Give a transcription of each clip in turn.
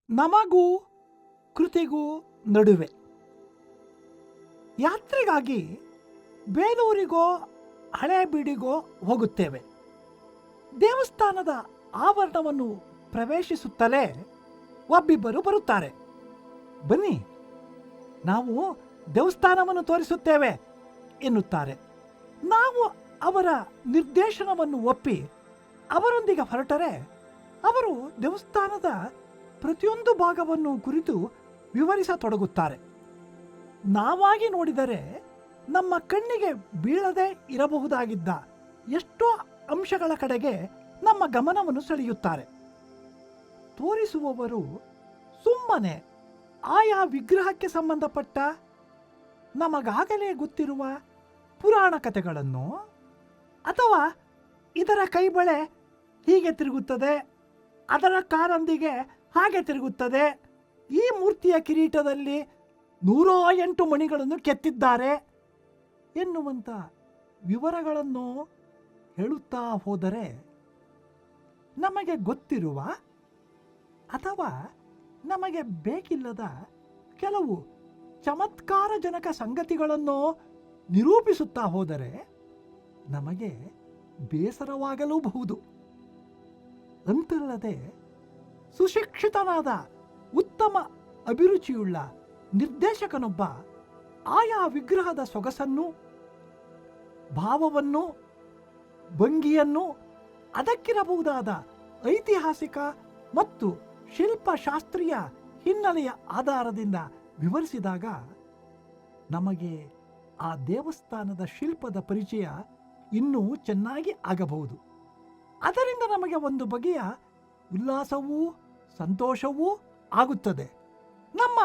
ನಮಗೂ ಕೃತಿಗೂ ನಡುವೆ ಯಾತ್ರೆಗಾಗಿ ಬೇಲೂರಿಗೋ ಹಳೇಬೀಡಿಗೋ ಹೋಗುತ್ತೇವೆ. ದೇವಸ್ಥಾನದ ಆವರಣವನ್ನು ಪ್ರವೇಶಿಸುತ್ತಲೇ ಒಬ್ಬಿಬ್ಬರು ಬರುತ್ತಾರೆ. ಬನ್ನಿ, ನಾವು ದೇವಸ್ಥಾನವನ್ನು ತೋರಿಸುತ್ತೇವೆ ಎನ್ನುತ್ತಾರೆ. ನಾವು ಅವರ ನಿರ್ದೇಶನವನ್ನು ಒಪ್ಪಿ ಅವರೊಂದಿಗೆ ಹೊರಟರೆ ಅವರು ದೇವಸ್ಥಾನದ ಪ್ರತಿಯೊಂದು ಭಾಗವನ್ನು ಕುರಿತು ವಿವರಿಸತೊಡಗುತ್ತಾರೆ. ನಾವಾಗಿ ನೋಡಿದರೆ ನಮ್ಮ ಕಣ್ಣಿಗೆ ಬೀಳದೆ ಇರಬಹುದಾಗಿದ್ದ ಎಷ್ಟೋ ಅಂಶಗಳ ಕಡೆಗೆ ನಮ್ಮ ಗಮನವನ್ನು ಸೆಳೆಯುತ್ತಾರೆ. ತೋರಿಸುವವರು ಸುಮ್ಮನೆ ಆಯಾ ವಿಗ್ರಹಕ್ಕೆ ಸಂಬಂಧಪಟ್ಟ ನಮಗಾಗಲೇ ಗೊತ್ತಿರುವ ಪುರಾಣ ಕಥೆಗಳನ್ನು ಅಥವಾ ಇದರ ಕೈಬಳೆ ಹೀಗೆ ತಿರುಗುತ್ತದೆ, ಅದರ ಕಾರಂದಿಗೆ ಹಾಗೆ ತಿರುಗುತ್ತದೆ, ಈ ಮೂರ್ತಿಯ ಕಿರೀಟದಲ್ಲಿ 108 ಮಣಿಗಳನ್ನು ಕೆತ್ತಿದ್ದಾರೆ ಎನ್ನುವಂಥ ವಿವರಗಳನ್ನು ಹೇಳುತ್ತಾ ಹೋದರೆ ನಮಗೆ ಗೊತ್ತಿರುವ ಅಥವಾ ನಮಗೆ ಬೇಕಿಲ್ಲದ ಕೆಲವು ಚಮತ್ಕಾರಜನಕ ಸಂಗತಿಗಳನ್ನು ನಿರೂಪಿಸುತ್ತಾ ಹೋದರೆ ನಮಗೆ ಬೇಸರವಾಗಲೂಬಹುದು. ಅಂತಲ್ಲದೆ ಸುಶಿಕ್ಷಿತನಾದ ಉತ್ತಮ ಅಭಿರುಚಿಯುಳ್ಳ ನಿರ್ದೇಶಕನೊಬ್ಬ ಆಯಾ ವಿಗ್ರಹದ ಸೊಗಸನ್ನು, ಭಾವವನ್ನು, ಭಂಗಿಯನ್ನು ಅದಕ್ಕಿರಬಹುದಾದ ಐತಿಹಾಸಿಕ ಮತ್ತು ಶಿಲ್ಪಶಾಸ್ತ್ರೀಯ ಹಿನ್ನೆಲೆಯ ಆಧಾರದಿಂದ ವಿವರಿಸಿದಾಗ ನಮಗೆ ಆ ದೇವಸ್ಥಾನದ ಶಿಲ್ಪದ ಪರಿಚಯ ಇನ್ನೂ ಚೆನ್ನಾಗಿ ಆಗಬಹುದು. ಅದರಿಂದ ನಮಗೆ ಒಂದು ಬಗೆಯ ಉಲ್ಲಾಸವೂ ಸಂತೋಷವೂ ಆಗುತ್ತದೆ. ನಮ್ಮ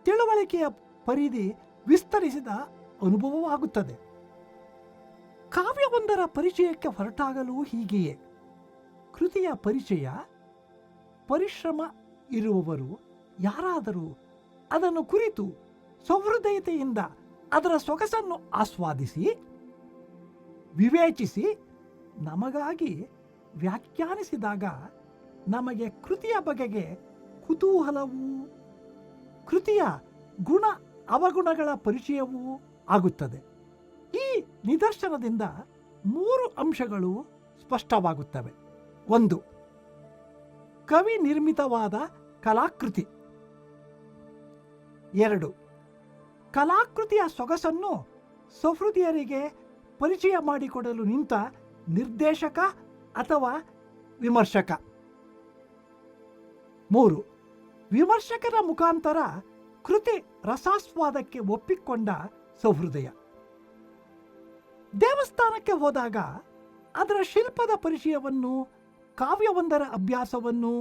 ತಿಳುವಳಿಕೆಯ ಪರಿಧಿ ವಿಸ್ತರಿಸಿದ ಅನುಭವವಾಗುತ್ತದೆ. ಕಾವ್ಯವೊಂದರ ಪರಿಚಯಕ್ಕೆ ಹೊರಟಾಗಲೂ ಹೀಗೆಯೇ. ಕೃತಿಯ ಪರಿಚಯ ಪರಿಶ್ರಮ ಇರುವವರು ಯಾರಾದರೂ ಅದನ್ನು ಕುರಿತು ಸಹೃದಯತೆಯಿಂದ ಅದರ ಸೊಗಸನ್ನು ಆಸ್ವಾದಿಸಿ ವಿವೇಚಿಸಿ ನಮಗಾಗಿ ವ್ಯಾಖ್ಯಾನಿಸಿದಾಗ ನಮಗೆ ಕೃತಿಯ ಬಗೆಗೆ ಕುತೂಹಲವೂ ಕೃತಿಯ ಗುಣ ಅವಗುಣಗಳ ಪರಿಚಯವೂ ಆಗುತ್ತದೆ. ಈ ನಿದರ್ಶನದಿಂದ 3 ಅಂಶಗಳು ಸ್ಪಷ್ಟವಾಗುತ್ತವೆ. 1. ಕವಿ ನಿರ್ಮಿತವಾದ ಕಲಾಕೃತಿ. 2. ಕಲಾಕೃತಿಯ ಸೊಗಸನ್ನು ಸಹೃದಯರಿಗೆ ಪರಿಚಯ ಮಾಡಿಕೊಡಲು ನಿಂತ ನಿರ್ದೇಶಕ ಅಥವಾ ವಿಮರ್ಶಕ. 3. ವಿಮರ್ಶಕರ ಮುಖಾಂತರ ಕೃತಿ ರಸಾಸ್ವಾದಕ್ಕೆ ಒಪ್ಪಿಕೊಂಡ ಸಹೃದಯ. ದೇವಸ್ಥಾನಕ್ಕೆ ಹೋದಾಗ ಅದರ ಶಿಲ್ಪದ ಪರಿಚಯವನ್ನು, ಕಾವ್ಯವೊಂದರ ಅಭ್ಯಾಸವನ್ನು,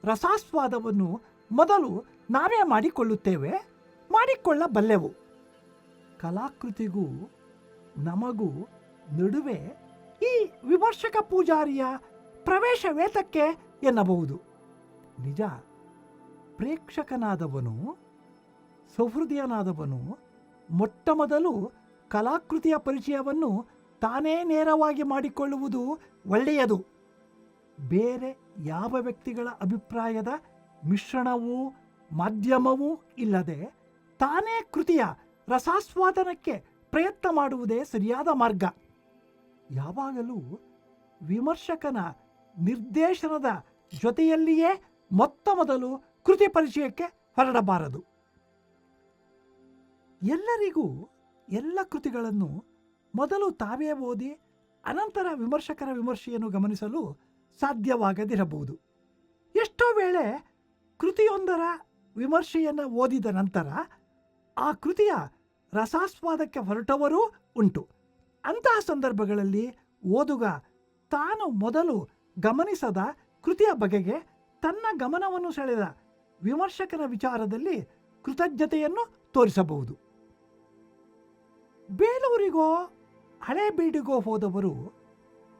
ರಸಾಸ್ವಾದವನ್ನು ಮೊದಲು ನಾವೇ ಮಾಡಿಕೊಳ್ಳುತ್ತೇವೆ, ಮಾಡಿಕೊಳ್ಳಬಲ್ಲೆವು. ಕಲಾಕೃತಿಗೂ ನಮಗೂ ನಡುವೆ ಈ ವಿಮರ್ಶಕ ಪೂಜಾರಿಯ ಪ್ರವೇಶವೇತಕ್ಕೆ ಎನ್ನಬಹುದು. ನಿಜ, ಪ್ರೇಕ್ಷಕನಾದವನು, ಸಹೃದಯನಾದವನು ಮೊಟ್ಟಮೊದಲು ಕಲಾಕೃತಿಯ ಪರಿಚಯವನ್ನು ತಾನೇ ನೇರವಾಗಿ ಮಾಡಿಕೊಳ್ಳುವುದು ಒಳ್ಳೆಯದು. ಬೇರೆ ಯಾವ ವ್ಯಕ್ತಿಗಳ ಅಭಿಪ್ರಾಯದ ಮಿಶ್ರಣವೂ ಮಾಧ್ಯಮವೂ ಇಲ್ಲದೆ ತಾನೇ ಕೃತಿಯ ರಸಾಸ್ವಾದನಕ್ಕೆ ಪ್ರಯತ್ನ ಮಾಡುವುದೇ ಸರಿಯಾದ ಮಾರ್ಗ. ಯಾವಾಗಲೂ ವಿಮರ್ಶಕನ ನಿರ್ದೇಶನದ ಜೊತೆಯಲ್ಲಿಯೇ ಮೊದಲು ಕೃತಿ ಪರಿಚಯಕ್ಕೆ ಹೊರಡಬಾರದು. ಎಲ್ಲರಿಗೂ ಎಲ್ಲ ಕೃತಿಗಳನ್ನು ಮೊದಲು ತಾವೇ ಓದಿ ಅನಂತರ ವಿಮರ್ಶಕರ ವಿಮರ್ಶೆಯನ್ನು ಗಮನಿಸಲು ಸಾಧ್ಯವಾಗದಿರಬಹುದು. ಎಷ್ಟೋ ವೇಳೆ ಕೃತಿಯೊಂದರ ವಿಮರ್ಶೆಯನ್ನು ಓದಿದ ನಂತರ ಆ ಕೃತಿಯ ರಸಾಸ್ವಾದಕ್ಕೆ ಹೊರಟವರೂ ಉಂಟು. ಅಂತಹ ಸಂದರ್ಭಗಳಲ್ಲಿ ಓದುಗ ತಾನು ಮೊದಲು ಗಮನಿಸದ ಕೃತಿಯ ಬಗೆಗೆ ತನ್ನ ಗಮನವನ್ನು ಸೆಳೆದ ವಿಮರ್ಶಕನ ವಿಚಾರದಲ್ಲಿ ಕೃತಜ್ಞತೆಯನ್ನು ತೋರಿಸಬಹುದು. ಬೇಲೂರಿಗೋ ಹಳೇಬೀಡಿಗೋ ಹೋದವರು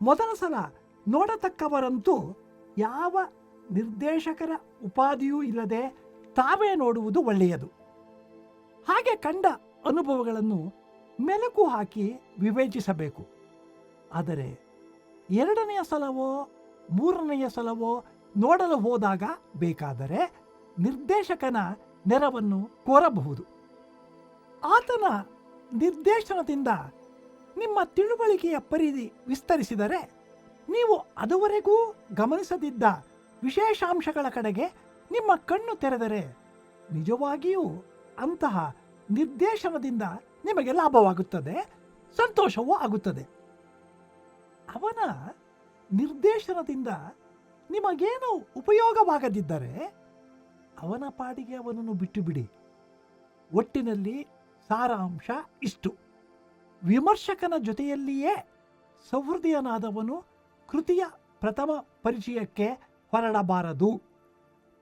ಮೊದಲ ಸಲ ನೋಡತಕ್ಕವರಂತೂ ಯಾವ ನಿರ್ದೇಶಕರ ಉಪಾಧಿಯೂ ಇಲ್ಲದೆ ತಾವೇ ನೋಡುವುದು ಒಳ್ಳೆಯದು. ಹಾಗೆ ಕಂಡ ಅನುಭವಗಳನ್ನು ಮೆಲುಕು ಹಾಕಿ ವಿವೇಚಿಸಬೇಕು. ಆದರೆ 2ನೆಯ ಸಲವೋ 3ನೆಯ ಸಲವೋ ನೋಡಲು ಹೋದಾಗ ಬೇಕಾದರೆ ನಿರ್ದೇಶಕನ ನೆರವನ್ನು ಕೋರಬಹುದು. ಆತನ ನಿರ್ದೇಶನದಿಂದ ನಿಮ್ಮ ತಿಳುವಳಿಕೆಯ ಪರಿಧಿ ವಿಸ್ತರಿಸಿದರೆ ನೀವು ಅದುವರೆಗೂ ಗಮನಿಸದಿದ್ದ ವಿಶೇಷಾಂಶಗಳ ಕಡೆಗೆ ನಿಮ್ಮ ಕಣ್ಣು ತೆರೆದರೆ ನಿಜವಾಗಿಯೂ ಅಂತಹ ನಿರ್ದೇಶನದಿಂದ ನಿಮಗೆ ಲಾಭವಾಗುತ್ತದೆ, ಸಂತೋಷವೂ ಆಗುತ್ತದೆ. ಅವನ ನಿರ್ದೇಶನದಿಂದ ನಿಮಗೇನು ಉಪಯೋಗವಾಗದಿದ್ದರೆ ಅವನ ಪಾಡಿಗೆ ಅವನನ್ನು ಬಿಟ್ಟು ಬಿಡಿ. ಒಟ್ಟಿನಲ್ಲಿ ಸಾರಾಂಶ ಇಷ್ಟು: ವಿಮರ್ಶಕನ ಜೊತೆಯಲ್ಲಿಯೇ ಸಹೃದಯನಾದವನು ಕೃತಿಯ ಪ್ರಥಮ ಪರಿಚಯಕ್ಕೆ ಹೊರಡಬಾರದು.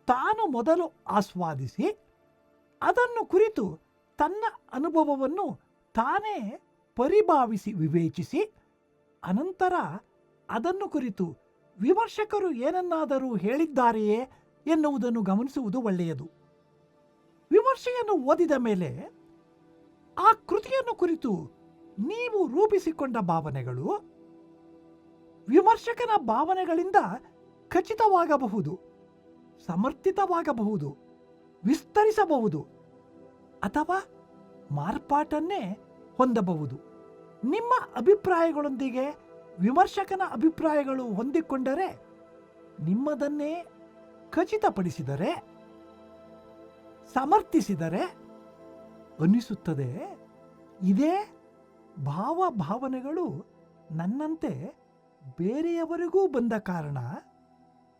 ತಾನು ಮೊದಲು ಆಸ್ವಾದಿಸಿ ಅದನ್ನು ಕುರಿತು ತನ್ನ ಅನುಭವವನ್ನು ತಾನೇ ಪರಿಭಾವಿಸಿ ವಿವೇಚಿಸಿ ಅನಂತರ ಅದನ್ನು ಕುರಿತು ವಿಮರ್ಶಕರು ಏನನ್ನಾದರೂ ಹೇಳಿದ್ದಾರೆಯೇ ಎನ್ನುವುದನ್ನು ಗಮನಿಸುವುದು ಒಳ್ಳೆಯದು. ವಿಮರ್ಶೆಯನ್ನು ಓದಿದ ಮೇಲೆ ಆ ಕೃತಿಯನ್ನು ಕುರಿತು ನೀವು ರೂಪಿಸಿಕೊಂಡ ಭಾವನೆಗಳು ವಿಮರ್ಶಕನ ಭಾವನೆಗಳಿಂದ ಖಚಿತವಾಗಬಹುದು, ಸಮರ್ಥಿತವಾಗಬಹುದು, ವಿಸ್ತರಿಸಬಹುದು ಅಥವಾ ಮಾರ್ಪಾಟನ್ನೇ ಹೊಂದಬಹುದು. ನಿಮ್ಮ ಅಭಿಪ್ರಾಯಗಳೊಂದಿಗೆ ವಿಮರ್ಶಕನ ಅಭಿಪ್ರಾಯಗಳು ಹೊಂದಿಕೊಂಡರೆ, ನಿಮ್ಮದನ್ನೇ ಖಚಿತಪಡಿಸಿದರೆ, ಸಮರ್ಥಿಸಿದರೆ ಅನ್ನಿಸುತ್ತದೆ, ಇದೇ ಭಾವನೆಗಳು ನನ್ನಂತೆ ಬೇರೆಯವರಿಗೂ ಬಂದ ಕಾರಣ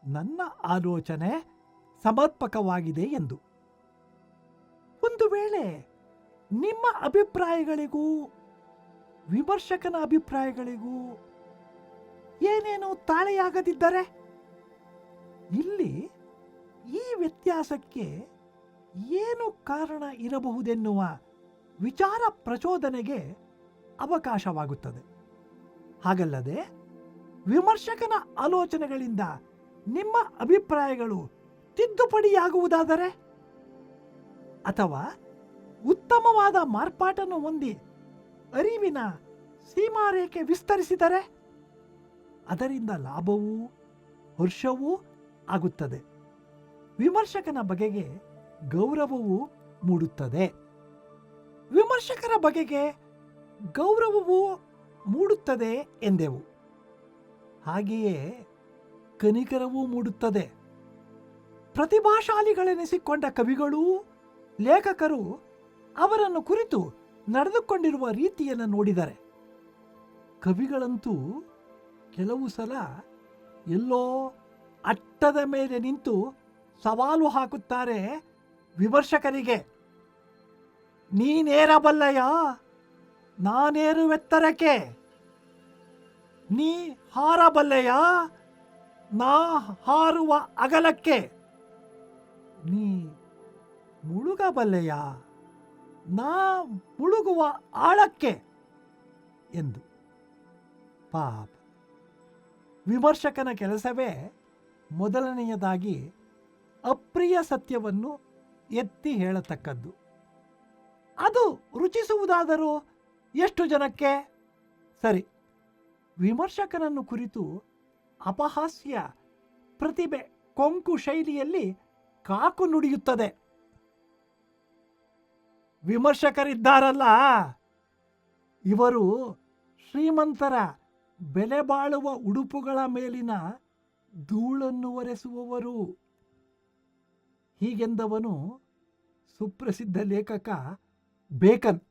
ನನ್ನ ಆಲೋಚನೆ ಸಮರ್ಪಕವಾಗಿದೆ ಎಂದು. ಒಂದು ವೇಳೆ ನಿಮ್ಮ ಅಭಿಪ್ರಾಯಗಳಿಗೂ ವಿಮರ್ಶಕನ ಅಭಿಪ್ರಾಯಗಳಿಗೂ ಏನೇನು ತಾಳೆಯಾಗದಿದ್ದರೆ, ಇಲ್ಲಿ ಈ ವ್ಯತ್ಯಾಸಕ್ಕೆ ಏನು ಕಾರಣ ಇರಬಹುದೆನ್ನುವ ವಿಚಾರ ಪ್ರಚೋದನೆಗೆ ಅವಕಾಶವಾಗುತ್ತದೆ. ಹಾಗಲ್ಲದೆ ವಿಮರ್ಶಕನ ಆಲೋಚನೆಗಳಿಂದ ನಿಮ್ಮ ಅಭಿಪ್ರಾಯಗಳು ತಿದ್ದುಪಡಿಯಾಗುವುದಾದರೆ ಅಥವಾ ಉತ್ತಮವಾದ ಮಾರ್ಪಾಟನ್ನು ಹೊಂದಿ ಅರಿವಿನ ಸೀಮಾರೇಖೆ ವಿಸ್ತರಿಸಿದರೆ ಅದರಿಂದ ಲಾಭವೂ ಹರ್ಷವೂ ಆಗುತ್ತದೆ. ವಿಮರ್ಶಕನ ಬಗೆಗೆ ಗೌರವವೂ ಮೂಡುತ್ತದೆ. ವಿಮರ್ಶಕರ ಬಗೆಗೆ ಗೌರವವೂ ಮೂಡುತ್ತದೆ ಎಂದೆವು. ಹಾಗೆಯೇ ಕನಿಕರವೂ ಮೂಡುತ್ತದೆ. ಪ್ರತಿಭಾಶಾಲಿಗಳೆನಿಸಿಕೊಂಡ ಕವಿಗಳೂ ಲೇಖಕರು ಅವರನ್ನು ಕುರಿತು ನಡೆದುಕೊಂಡಿರುವ ರೀತಿಯನ್ನು ನೋಡಿದರೆ, ಕವಿಗಳಂತೂ ಕೆಲವು ಸಲ ಎಲ್ಲೋ ಅಟ್ಟದ ಮೇಲೆ ನಿಂತು ಸವಾಲು ಹಾಕುತ್ತಾರೆ ವಿಮರ್ಶಕರಿಗೆ. ನೀನೇರಬಲ್ಲಯ, ನಾನೇರುವೆತ್ತರಕ್ಕೆ, ನೀ ಹಾರಬಲ್ಲೆಯ, ನಾ ಹಾರುವ ಅಗಲಕ್ಕೆ, ನೀ ಮುಳುಗಬಲ್ಲೆಯ, ನಾ ಮುಳುಗುವ ಆಳಕ್ಕೆ ಎಂದು. ಪಾಪ, ವಿಮರ್ಶಕನ ಕೆಲಸವೇ ಮೊದಲನೆಯದಾಗಿ ಅಪ್ರಿಯ ಸತ್ಯವನ್ನು ಎತ್ತಿ ಹೇಳತಕ್ಕದ್ದು. ಅದು ರುಚಿಸುವುದಾದರೂ ಎಷ್ಟು ಜನಕ್ಕೆ? ಸರಿ, ವಿಮರ್ಶಕನನ್ನು ಕುರಿತು ಅಪಹಾಸ್ಯ ಪ್ರತಿಭೆ ಕೊಂಕು ಶೈಲಿಯಲ್ಲಿ ಕಾಕು ನುಡಿಯುತ್ತದೆ. ವಿಮರ್ಶಕರಿದ್ದಾರಲ್ಲ, ಇವರು ಶ್ರೀಮಂತರ ಬೆಲೆ ಬಾಳುವ ಉಡುಪುಗಳ ಮೇಲಿನ ಧೂಳನ್ನು ಒರೆಸುವವರು. ಹೀಗೆಂದವನು ಸುಪ್ರಸಿದ್ಧ ಲೇಖಕ ಬೇಕನ್.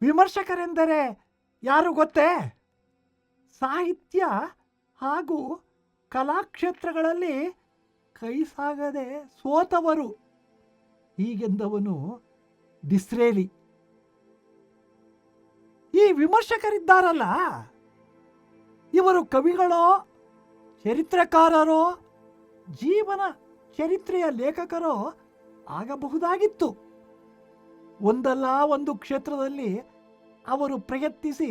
ವಿಮರ್ಶಕರೆಂದರೆ ಯಾರು ಗೊತ್ತೇ? ಸಾಹಿತ್ಯ ಹಾಗೂ ಕಲಾಕ್ಷೇತ್ರಗಳಲ್ಲಿ ಕೈ ಸಾಗದೆ ಸೋತವರು. ಹೀಗೆಂದವನು ಡಿಸ್ರೇಲಿ. ಈ ವಿಮರ್ಶಕರಿದ್ದಾರಲ್ಲ, ಇವರು ಕವಿಗಳೋ, ಚರಿತ್ರಕಾರರೋ, ಜೀವನ ಚರಿತ್ರೆಯ ಲೇಖಕರೋ ಆಗಬಹುದಾಗಿತ್ತು. ಒಂದಲ್ಲ ಒಂದು ಕ್ಷೇತ್ರದಲ್ಲಿ ಅವರು ಪ್ರಯತ್ನಿಸಿ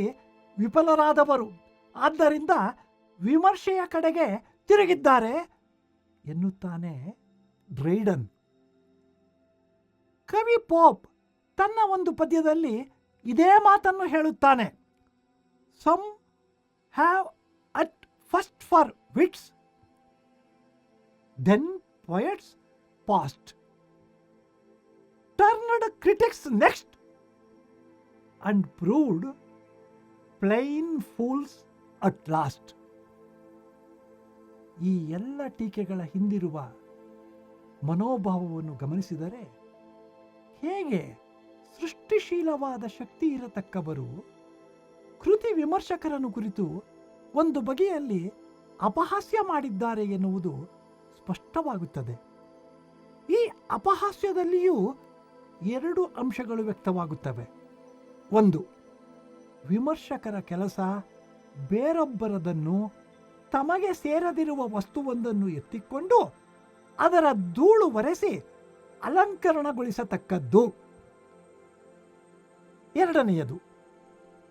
ವಿಫಲರಾದವರು. ಆದ್ದರಿಂದ ವಿಮರ್ಶೆಯ ಕಡೆಗೆ ತಿರುಗಿದ್ದಾರೆ ಎನ್ನುತ್ತಾನೆ ಡ್ರೈಡನ್. ಕವಿ ಪೋಪ್ ತನ್ನ ಒಂದು ಪದ್ಯದಲ್ಲಿ ಇದೇ ಮಾತನ್ನು ಹೇಳುತ್ತಾನೆ. Some have at first for wits, then poets past, turned critics next, and proved plain fools at last. ಈ ಎಲ್ಲ ಟೀಕೆಗಳ ಹಿಂದಿರುವ ಮನೋಭಾವವನ್ನು ಗಮನಿಸಿದರೆ ಹೇಗೆ ಸೃಷ್ಟಿಶೀಲವಾದ ಶಕ್ತಿ ಇರತಕ್ಕವರು ಕೃತಿ ವಿಮರ್ಶಕರನ್ನು ಕುರಿತು ಒಂದು ಬಗೆಯಲ್ಲಿ ಅಪಹಾಸ್ಯ ಮಾಡಿದ್ದಾರೆ ಎನ್ನುವುದು ಸ್ಪಷ್ಟವಾಗುತ್ತದೆ. ಈ ಅಪಹಾಸ್ಯದಲ್ಲಿಯೂ ಎರಡು ಅಂಶಗಳು ವ್ಯಕ್ತವಾಗುತ್ತವೆ. ಒಂದು, ವಿಮರ್ಶಕರ ಕೆಲಸ ಬೇರೊಬ್ಬರದನ್ನು ತಮಗೆ ಸೇರದಿರುವ ವಸ್ತುವೊಂದನ್ನು ಎತ್ತಿಕೊಂಡು ಅದರ ಧೂಳು ಒರೆಸಿ ಅಲಂಕರಣಗೊಳಿಸತಕ್ಕದ್ದು. ಎರಡನೆಯದು,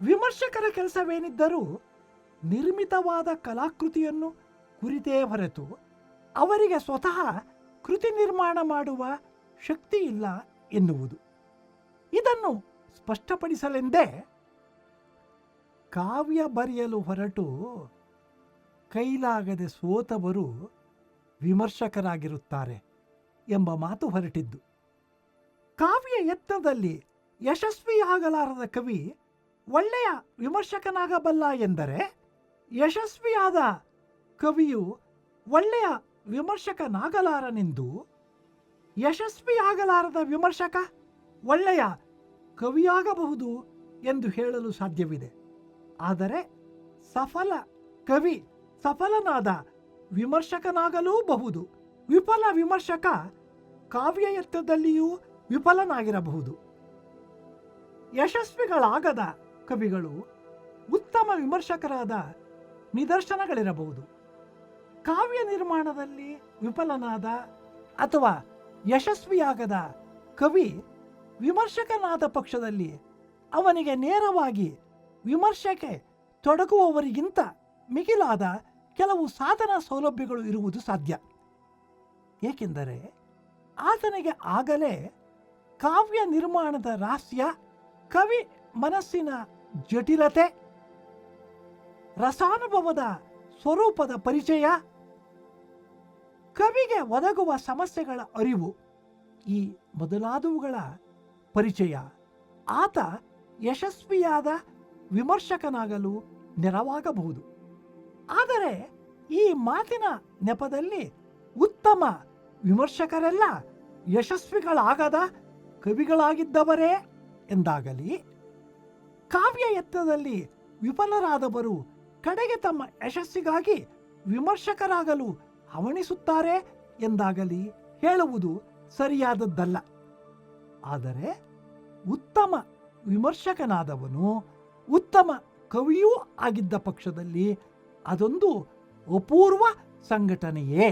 ವಿಮರ್ಶಕರ ಕೆಲಸವೇನಿದ್ದರೂ ನಿರ್ಮಿತವಾದ ಕಲಾಕೃತಿಯನ್ನು ಕುರಿತೇ ಹೊರತು ಅವರಿಗೆ ಸ್ವತಃ ಕೃತಿ ನಿರ್ಮಾಣ ಮಾಡುವ ಶಕ್ತಿ ಇಲ್ಲ ಎನ್ನುವುದು. ಇದನ್ನು ಸ್ಪಷ್ಟಪಡಿಸಲೆಂದೇ ಕಾವ್ಯ ಬರೆಯಲು ಹೊರಟು ಕೈಲಾಗದೆ ಸೋತವರು ವಿಮರ್ಶಕರಾಗಿರುತ್ತಾರೆ ಎಂಬ ಮಾತು ಹೊರಟಿದ್ದು. ಕಾವ್ಯ ಯತ್ನದಲ್ಲಿ ಯಶಸ್ವಿಯಾಗಲಾರದ ಕವಿ ಒಳ್ಳೆಯ ವಿಮರ್ಶಕನಾಗಬಲ್ಲ ಎಂದರೆ, ಯಶಸ್ವಿಯಾದ ಕವಿಯು ಒಳ್ಳೆಯ ವಿಮರ್ಶಕನಾಗಲಾರನೆಂದು ಯಶಸ್ವಿಯಾಗಲಾರದ ವಿಮರ್ಶಕ ಒಳ್ಳೆಯ ಕವಿಯಾಗಬಹುದು ಎಂದು ಹೇಳಲು ಸಾಧ್ಯವಿದೆ. ಆದರೆ ಸಫಲ ಕವಿ ಸಫಲನಾದ ವಿಮರ್ಶಕನಾಗಲೂಬಹುದು. ವಿಫಲ ವಿಮರ್ಶಕ ಕಾವ್ಯಯತ್ನದಲ್ಲಿಯೂ ವಿಫಲನಾಗಿರಬಹುದು. ಯಶಸ್ವಿಗಳಾಗದ ಕವಿಗಳು ಉತ್ತಮ ವಿಮರ್ಶಕರಾದ ನಿದರ್ಶನಗಳಿರಬಹುದು. ಕಾವ್ಯ ನಿರ್ಮಾಣದಲ್ಲಿ ವಿಫಲನಾದ ಅಥವಾ ಯಶಸ್ವಿಯಾಗದ ಕವಿ ವಿಮರ್ಶಕನಾದ ಪಕ್ಷದಲ್ಲಿ ಅವನಿಗೆ ನೇರವಾಗಿ ವಿಮರ್ಶೆಗೆ ತೊಡಗುವವರಿಗಿಂತ ಮಿಗಿಲಾದ ಕೆಲವು ಸಾಧನ ಸೌಲಭ್ಯಗಳು ಇರುವುದು ಸಾಧ್ಯ. ಏಕೆಂದರೆ ಆತನಿಗೆ ಆಗಲೇ ಕಾವ್ಯ ನಿರ್ಮಾಣದ ರಹಸ್ಯ, ಕವಿ ಮನಸ್ಸಿನ ಜಟಿಲತೆ, ರಸಾನುಭವದ ಸ್ವರೂಪದ ಪರಿಚಯ, ಕವಿಗೆ ಒದಗುವ ಸಮಸ್ಯೆಗಳ ಅರಿವು, ಈ ಮೊದಲಾದವುಗಳ ಪರಿಚಯ ಆತ ಯಶಸ್ವಿಯಾದ ವಿಮರ್ಶಕನಾಗಲು ನೆರವಾಗಬಹುದು. ಆದರೆ ಈ ಮಾತಿನ ನೆಪದಲ್ಲಿ ಉತ್ತಮ ವಿಮರ್ಶಕರೆಲ್ಲ ಯಶಸ್ವಿಗಳಾಗದ ಕವಿಗಳಾಗಿದ್ದವರೇ ಎಂದಾಗಲಿ, ಕಾವ್ಯ ಯತ್ನದಲ್ಲಿ ವಿಫಲರಾದವರು ಕಡೆಗೆ ತಮ್ಮ ಯಶಸ್ಸಿಗಾಗಿ ವಿಮರ್ಶಕರಾಗಲು ಹವಣಿಸುತ್ತಾರೆ ಎಂದಾಗಲಿ ಹೇಳುವುದು ಸರಿಯಾದದ್ದಲ್ಲ. ಆದರೆ ಉತ್ತಮ ವಿಮರ್ಶಕನಾದವನು ಉತ್ತಮ ಕವಿಯೂ ಆಗಿದ್ದ ಪಕ್ಷದಲ್ಲಿ ಅದೊಂದು ಅಪೂರ್ವ ಸಂಘಟನೆಯೇ.